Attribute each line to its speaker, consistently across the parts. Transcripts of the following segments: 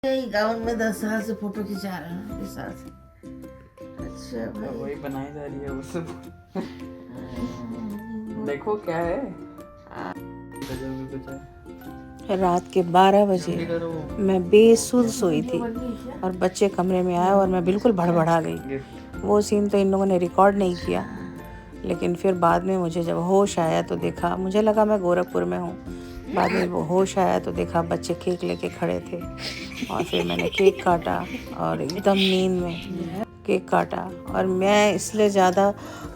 Speaker 1: यही गाउन में 10 साल से फोटो खिंचा रहा हूँ, 20 साल से। अच्छा भाई,
Speaker 2: वही बनाई जा रही है उससे। देखो क्या है, कुछ है।
Speaker 3: रात के 12 बजे मैं बेसुध सोई थी और बच्चे कमरे में आए और मैं बिल्कुल भड़बड़ा गई। वो सीन तो इन लोगों ने रिकॉर्ड नहीं किया, लेकिन फिर बाद में मुझे जब होश आया तो देखा, मुझे लगा मैं गोरखपुर में हूँ। बाद में वो होश आया तो देखा बच्चे केक लेके खड़े थे और फिर मैंने केक काटा और एकदम नींद में केक काटा। और मैं इसलिए ज़्यादा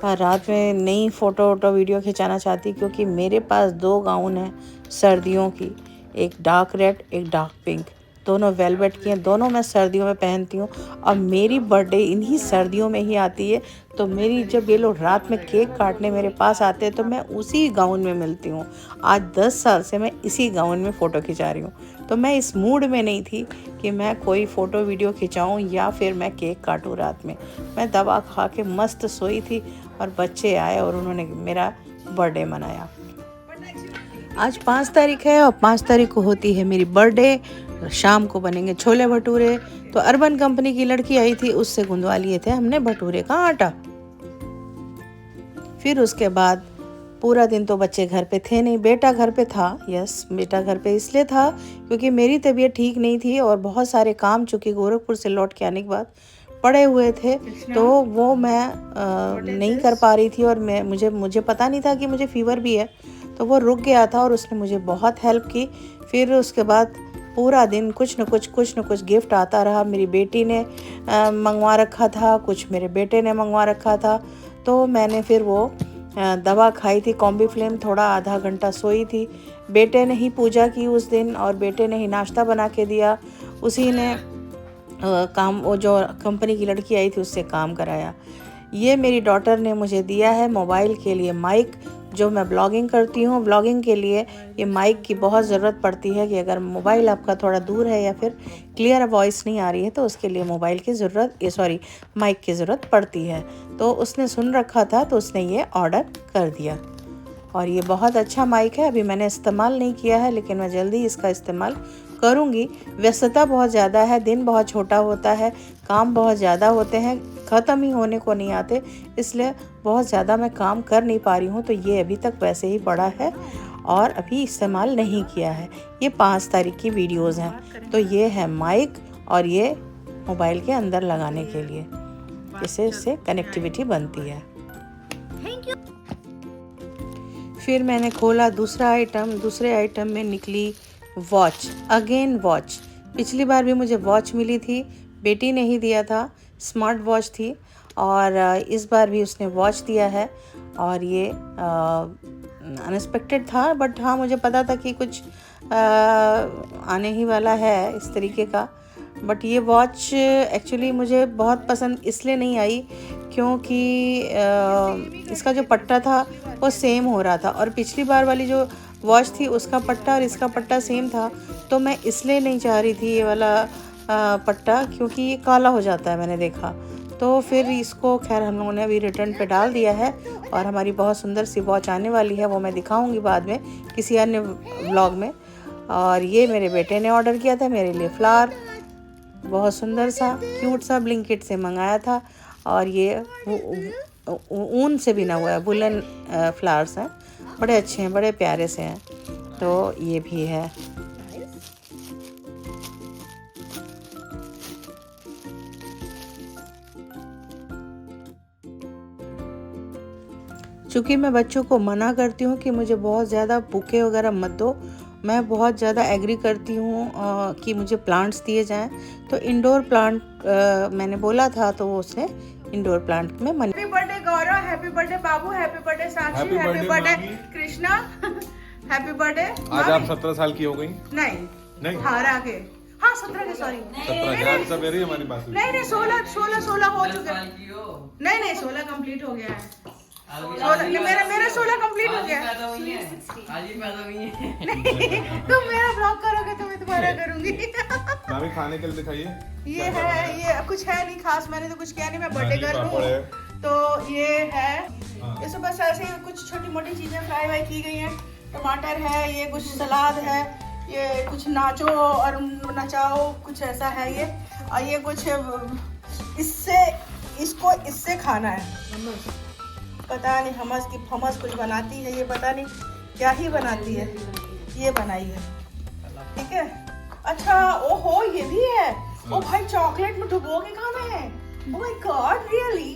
Speaker 3: रात में नहीं फ़ोटो वीडियो खिंचाना चाहती, क्योंकि मेरे पास 2 गाउन हैं सर्दियों की, एक डार्क रेड एक डार्क पिंक, दोनों वेलवेट की हैं। दोनों मैं सर्दियों में पहनती हूँ और मेरी बर्थडे इन्हीं सर्दियों में ही आती है। तो मेरी जब ये लोग रात में केक काटने मेरे पास आते हैं तो मैं उसी गाउन में मिलती हूँ। आज 10 साल से मैं इसी गाउन में फ़ोटो खिंचा रही हूँ। तो मैं इस मूड में नहीं थी कि मैं कोई फ़ोटो वीडियो खिंचाऊँ या फिर मैं केक काटूँ रात में। मैं दवा खा के मस्त सोई थी और बच्चे आए और उन्होंने मेरा बर्थडे मनाया। आज 5 तारीख है और 5 तारीख को होती है मेरी बर्थडे। शाम को बनेंगे छोले भटूरे। तो अर्बन कंपनी की लड़की आई थी, उससे गुंदवा लिए थे हमने भटूरे का आटा। फिर उसके बाद पूरा दिन तो बच्चे घर पे थे नहीं, बेटा घर पे था। यस, बेटा घर पे इसलिए था क्योंकि मेरी तबीयत ठीक नहीं थी और बहुत सारे काम चूँकि गोरखपुर से लौट के आने के बाद पड़े हुए थे, तो वो मैं नहीं कर पा रही थी। और मुझे पता नहीं था कि मुझे फीवर भी है, तो वो रुक गया था और उसने मुझे बहुत हेल्प की। फिर उसके बाद पूरा दिन कुछ न कुछ गिफ्ट आता रहा। मेरी बेटी ने मंगवा रखा था, कुछ मेरे बेटे ने मंगवा रखा था। तो मैंने फिर वो दवा खाई थी कॉम्बीफ्लेम, थोड़ा आधा घंटा सोई थी। बेटे ने ही पूजा की उस दिन और बेटे ने ही नाश्ता बना के दिया। उसी ने काम, वो जो कंपनी की लड़की आई थी उससे काम कराया। ये मेरी डॉटर ने मुझे दिया है मोबाइल के लिए माइक, जो मैं ब्लॉगिंग करती हूँ। ब्लॉगिंग के लिए ये माइक की बहुत ज़रूरत पड़ती है कि अगर मोबाइल आपका थोड़ा दूर है या फिर क्लियर वॉइस नहीं आ रही है तो उसके लिए मोबाइल की माइक की ज़रूरत पड़ती है। तो उसने सुन रखा था तो उसने ये ऑर्डर कर दिया और ये बहुत अच्छा माइक है। अभी मैंने इस्तेमाल नहीं किया है, लेकिन मैं जल्दी इसका इस्तेमाल करूँगी। व्यस्तता बहुत ज़्यादा है, दिन बहुत छोटा होता है, काम बहुत ज़्यादा होते हैं, ख़त्म ही होने को नहीं आते, इसलिए बहुत ज़्यादा मैं काम कर नहीं पा रही हूँ। तो ये अभी तक वैसे ही पड़ा है और अभी इस्तेमाल नहीं किया है। ये 5 तारीख की वीडियोज़ हैं। तो ये है माइक और ये मोबाइल के अंदर लगाने के लिए, इससे कनेक्टिविटी बनती है। फिर मैंने खोला दूसरे आइटम में निकली वॉच, अगेन वॉच। पिछली बार भी मुझे वॉच मिली थी, बेटी ने ही दिया था, स्मार्ट वॉच थी। और इस बार भी उसने वॉच दिया है और ये अनएक्सपेक्टेड था, बट हाँ मुझे पता था कि कुछ आने ही वाला है इस तरीके का। बट ये वॉच एक्चुअली मुझे बहुत पसंद इसलिए नहीं आई क्योंकि इसका जो पट्टा था वो सेम हो रहा था और पिछली बार वाली जो वॉच थी उसका पट्टा और इसका पट्टा सेम था। तो मैं इसलिए नहीं चाह रही थी ये वाला पट्टा, क्योंकि ये काला हो जाता है, मैंने देखा। तो फिर इसको खैर हम लोगों ने अभी रिटर्न पे डाल दिया है और हमारी बहुत सुंदर सी वॉच आने वाली है, वो मैं दिखाऊंगी बाद में किसी अन्य व्लॉग में। और ये मेरे बेटे ने ऑर्डर किया था मेरे लिए फ्लावर, बहुत सुंदर सा क्यूट सा ब्लिंकिट से मंगाया था और ये ऊन से बिना हुआ है, वुलन फ्लावर्स हैं, बड़े अच्छे हैं, बड़े प्यारे से हैं। तो ये भी है। चूँकि मैं बच्चों को मना करती हूँ कि मुझे बहुत ज़्यादा बुके वगैरह मत दो, मैं बहुत ज़्यादा एग्री करती हूँ कि मुझे प्लांट्स दिए जाएं। तो इंडोर प्लांट मैंने बोला था तो वो उसने इंडोर प्लांट में मन।
Speaker 4: Happy birthday Gaurav, happy birthday बाबू, happy birthday Sakshi, happy birthday Krishna, happy birthday. आज
Speaker 5: आप 17 साल की हो गई?
Speaker 4: नहीं 18 के, हाँ 17 के, सॉरी
Speaker 5: 17 सब मेरी हमारी बात
Speaker 4: नहीं 16 हो चुके हैं। नहीं 16 कंप्लीट हो गया है। मेरा 16 कंप्लीट हो गया। तुम मेरा ब्लॉग करोगे तो मैं तुम्हारा करूंगी।
Speaker 5: मामी खाने के लिए दिखाइए।
Speaker 4: ये है, ये कुछ है नहीं खास, मैंने तो कुछ किया नहीं, मैं बर्थडे कर रही हूँ। तो ये है, इसमें बस ऐसे ही कुछ छोटी मोटी चीजें फ्राई वाई की गई हैं। टमाटर है, ये कुछ सलाद है, ये कुछ नाचो और नचाओ, कुछ ऐसा है ये। और ये कुछ इससे खाना है, पता नहीं हमस कुछ बनाती है ये, पता नहीं क्या ही बनाती है, ये बनाई है। ठीक है, अच्छा ओहो ये भी है। ओ भाई चॉकलेट में डुबो के खाना है। Oh my God really.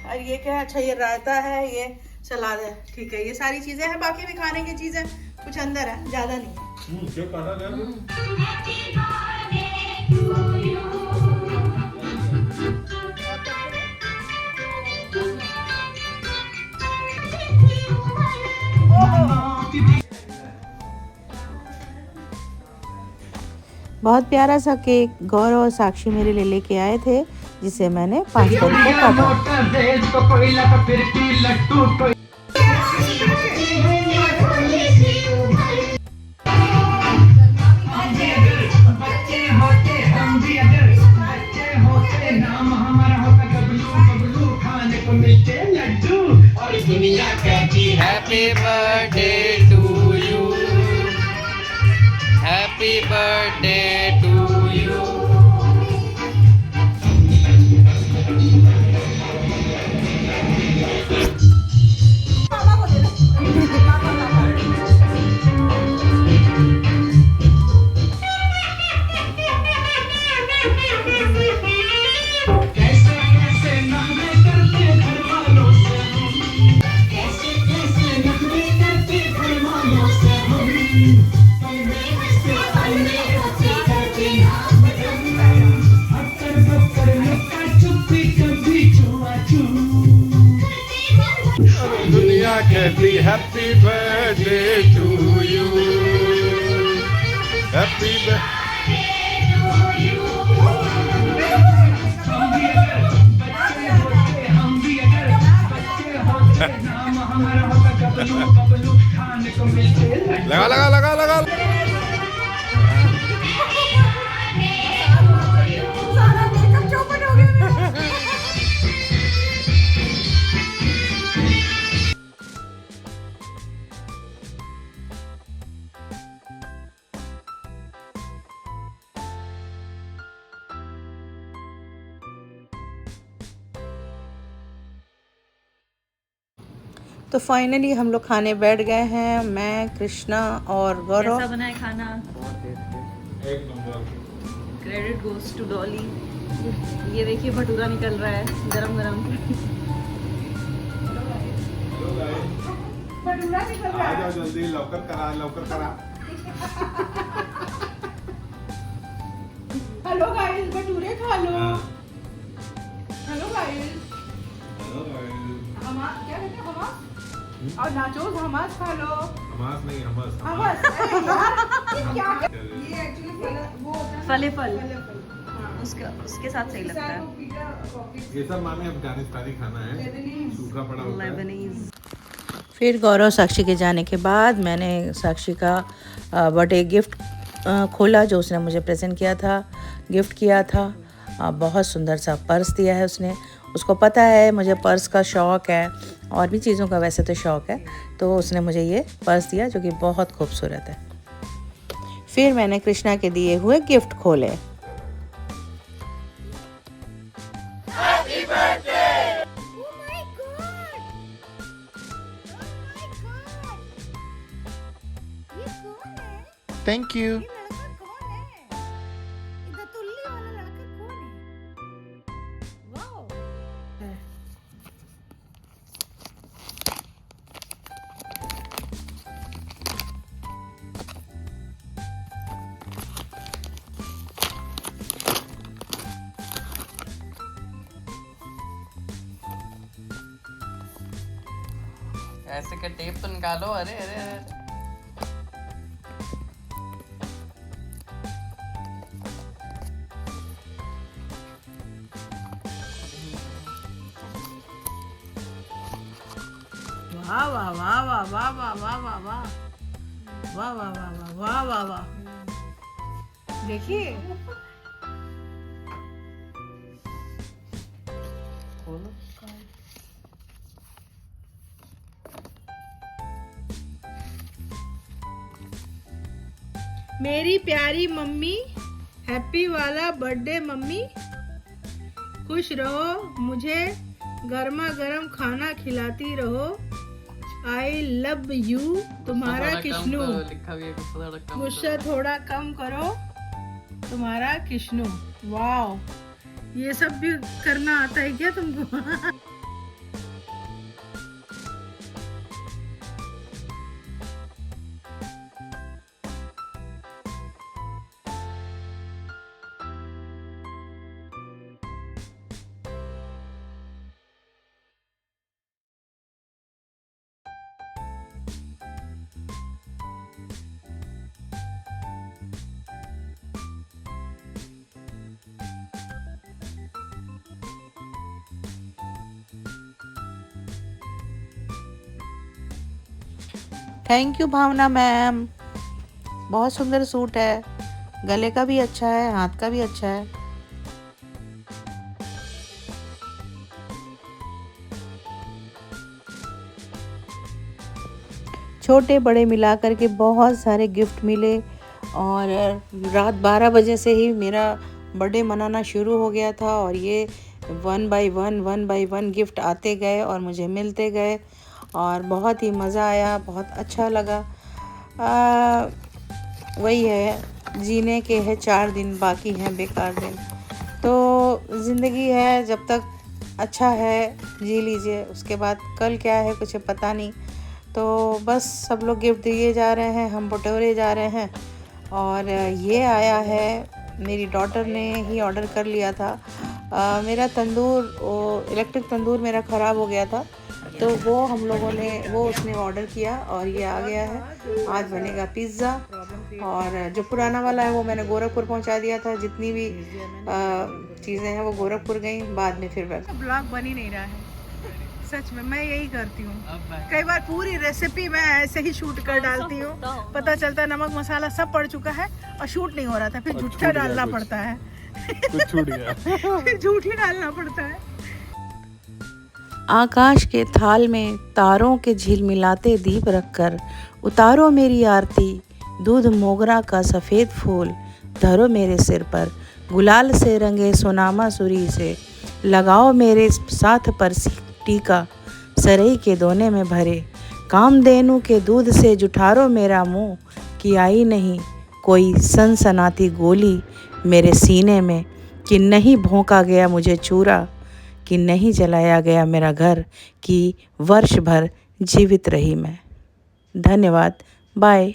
Speaker 4: और ये क्या है? अच्छा ये रायता है, ये सलाद है। ठीक है, ये सारी चीजें हैं, बाकी भी खाने की चीजें कुछ अंदर है, ज्यादा नहीं है।
Speaker 5: क्या खाना
Speaker 3: बहुत प्यारा सा केक गौरव और साक्षी मेरे लिए लेके आए थे, जिसे मैंने 5 तारीख को काटा।
Speaker 6: Happy birthday to you. Happy birthday to you.
Speaker 5: दुनिया कहती happy birthday to you, happy लगा लगा लगा लगा।
Speaker 3: तो फाइनली हम लोग खाने बैठ गए हैं, मैं, कृष्णा और गौरव।
Speaker 1: कैसा बना है खाना?
Speaker 5: एक number.
Speaker 1: Credit goes to Dolly. ये देखिए भटूरा निकल रहा है गरम गरम।
Speaker 5: आ जाओ जल्दी, लवकर करा लवकर करा।
Speaker 4: हेलो गाइस, भटूरे खा लो। हेलो गाइस, हमास क्या कहते हैं? हमास और नाचोस, हमास खा लो।
Speaker 5: हमास नहीं, हमस।
Speaker 4: हमास, अरे यार ये क्या? ये एक्चुअली वो
Speaker 1: फले फल उसके साथ सही लगता है।
Speaker 5: ये सब माने अफगानिस्तानी खाना है, सूखा पड़ा होता है।
Speaker 1: लेबनीज।
Speaker 3: फिर गौरव साक्षी के जाने के बाद मैंने साक्षी का बर्थडे गिफ्ट खोला, जो उसने मुझे प्रेजेंट किया था, गिफ्ट किया था। बहुत सुंदर सा पर्स दिया है उसने। उसको पता है मुझे पर्स का शौक़ है, और भी चीज़ों का वैसे तो शौक़ है, तो उसने मुझे ये पर्स दिया जो कि बहुत खूबसूरत है। फिर मैंने कृष्णा के दिए हुए गिफ्ट खोले।
Speaker 6: Thank you. ऐसे का टेप तो निकालो। अरे अरे अरे
Speaker 4: वाह वाह वाह वाह वाह वाह वाह वाह वाह वाह वाह वाह वाह वाह वाह। देखिए मेरी प्यारी मम्मी, हैप्पी वाला बर्थडे मम्मी, खुश रहो, मुझे गर्मा गर्म खाना खिलाती रहो, आई लव यू, तुम्हारा किश्नू।
Speaker 6: लिखा भी है गुस्सा थोड़ा कम
Speaker 4: गुस्सा थोड़ा कम करो, तुम्हारा किश्नू। वाओ, ये सब भी करना आता है क्या तुमको?
Speaker 3: थैंक यू भावना मैम, बहुत सुंदर सूट है, गले का भी अच्छा है, हाथ का भी अच्छा है। छोटे बड़े मिला करके बहुत सारे गिफ्ट मिले और रात 12 बजे से ही मेरा बर्थडे मनाना शुरू हो गया था और ये 1 बाय 1 गिफ्ट आते गए और मुझे मिलते गए और बहुत ही मज़ा आया, बहुत अच्छा लगा। वही है, जीने के है 4 दिन, बाकी हैं बेकार दिन। तो ज़िंदगी है, जब तक अच्छा है जी लीजिए, उसके बाद कल क्या है कुछ पता नहीं। तो बस सब लोग गिफ्ट दिए जा रहे हैं, हम बटोरे जा रहे हैं। और ये आया है, मेरी डॉटर ने ही ऑर्डर कर लिया था। मेरा तंदूर, इलेक्ट्रिक तंदूर मेरा ख़राब हो गया था, तो वो उसने ऑर्डर किया और ये आ गया है। आज बनेगा पिज़्ज़ा और जो पुराना वाला है वो मैंने गोरखपुर पहुंचा दिया था। जितनी भी चीज़ें हैं वो गोरखपुर गई, बाद में फिर
Speaker 4: ब्लॉग बन ही नहीं रहा है, सच में। मैं यही करती हूँ, कई बार पूरी रेसिपी मैं ऐसे ही शूट कर डालती हूँ, पता चलता है नमक मसाला सब पड़ चुका है और शूट नहीं हो रहा था, फिर झूठा डालना पड़ता है।
Speaker 5: कुछ छूट गया।
Speaker 4: फिर झूठ ही डालना पड़ता है।
Speaker 3: आकाश के थाल में तारों के झिलमिलाते दीप रखकर उतारो मेरी आरती, दूध मोगरा का सफ़ेद फूल धरो मेरे सिर पर, गुलाल से रंगे सोनामा सुरी से लगाओ मेरे साथ पर टीका, सरई के दोने में भरे कामधेनु के दूध से जुठारो मेरा मुंह, कि आई नहीं कोई सनसनाती गोली मेरे सीने में, कि नहीं भोंका गया मुझे चूरा, कि नहीं जलाया गया मेरा घर, कि वर्ष भर जीवित रही मैं। धन्यवाद, बाय।